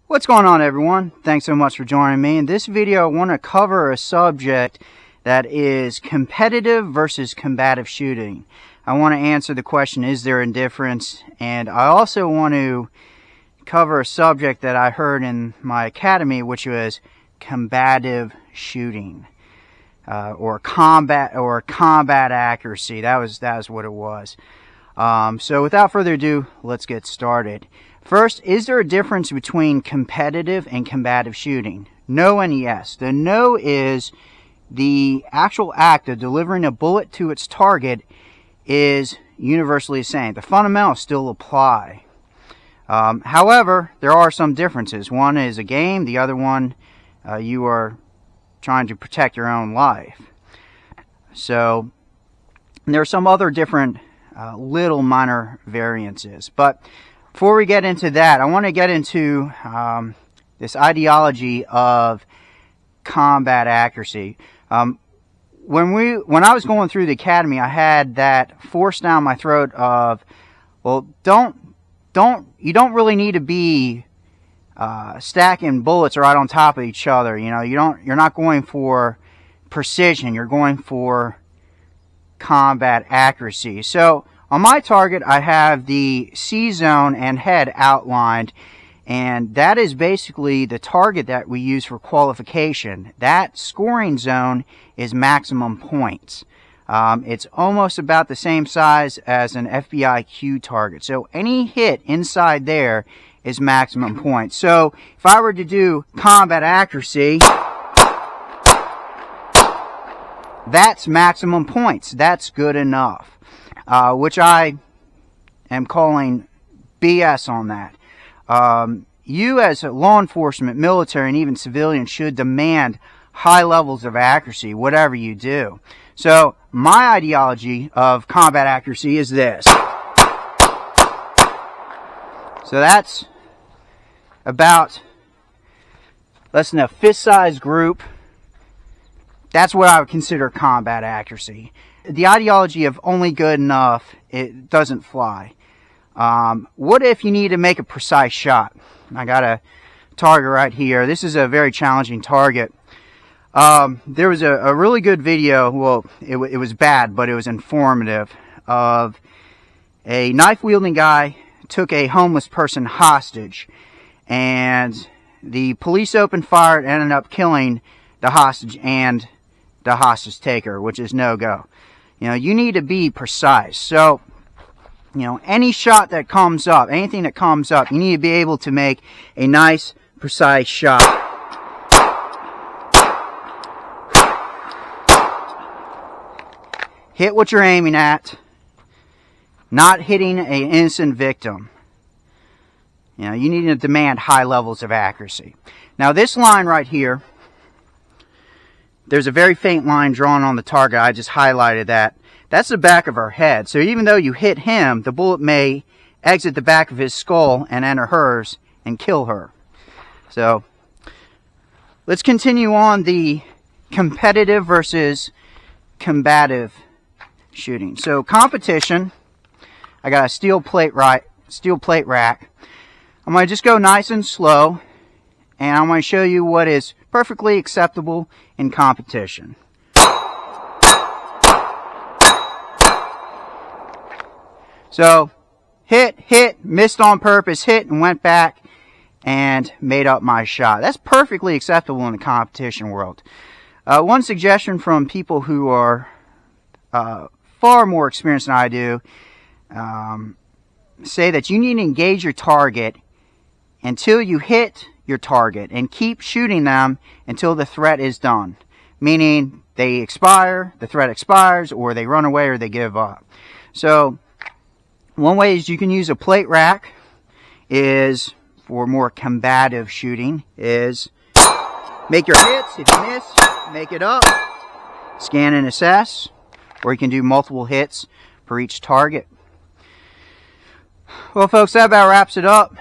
What's going on, everyone? Thanks so much for joining me. In this video, I want to cover a subject that is competitive versus combative shooting. I want to answer the question, is there a difference? And I also want to cover a subject that I heard in my academy, which was combative shooting, or combat accuracy. That was what it was. So without further ado, let's get started. First, is there a difference between competitive and combative shooting? No and yes. The no is the actual act of delivering a bullet to its target is universally the same. The fundamentals still apply. However, there are some differences. One is a game. The other one, you are trying to protect your own life. So there are some other different little minor variances. But before we get into that, I want to get into this ideology of combat accuracy. When I was going through the academy, I had that forced down my throat of, well, you don't really need to be stacking bullets right on top of each other. You know, you're not going for precision. You're going for combat accuracy. So on my target, I have the C zone and head outlined, and that is basically the target that we use for qualification. That scoring zone is maximum points. It's almost about the same size as an FBIQ target. So any hit inside there is maximum points. So if I were to do combat accuracy, that's maximum points. That's good enough. Which I am calling BS on that. You as a law enforcement, military, and even civilian should demand high levels of accuracy, whatever you do. So my ideology of combat accuracy is this. So that's about less than a fist-sized group. That's what I would consider combat accuracy. The ideology of only good enough, it doesn't fly. What if you need to make a precise shot? I got a target right here. This is a very challenging target. There was a really good video, well, it was bad, but it was informative, of a knife-wielding guy took a homeless person hostage, and the police opened fire and ended up killing the hostage and the hostage taker, which is no-go. You know, you need to be precise. So, you know, any shot that comes up, anything that comes up, you need to be able to make a nice, precise shot. Hit what you're aiming at, not hitting an innocent victim. You know, you need to demand high levels of accuracy. Now, this line right here, there's a very faint line drawn on the target. I just highlighted that. That's the back of her head. So even though you hit him, the bullet may exit the back of his skull and enter hers and kill her. So let's continue on the competitive versus combative shooting. So competition, I got a steel plate rack. I'm going to just go nice and slow, and I'm going to show you what is perfectly acceptable in competition. So, hit, missed on purpose, hit and went back and made up my shot. That's perfectly acceptable in the competition world. One suggestion from people who are far more experienced than I do, say that you need to engage your target until you hit your target and keep shooting them until the threat is done. Meaning they expire, the threat expires, or they run away or they give up. So one way is you can use a plate rack is for more combative shooting is make your hits. If you miss, make it up. Scan and assess. Or you can do multiple hits for each target. Well, folks, that about wraps it up.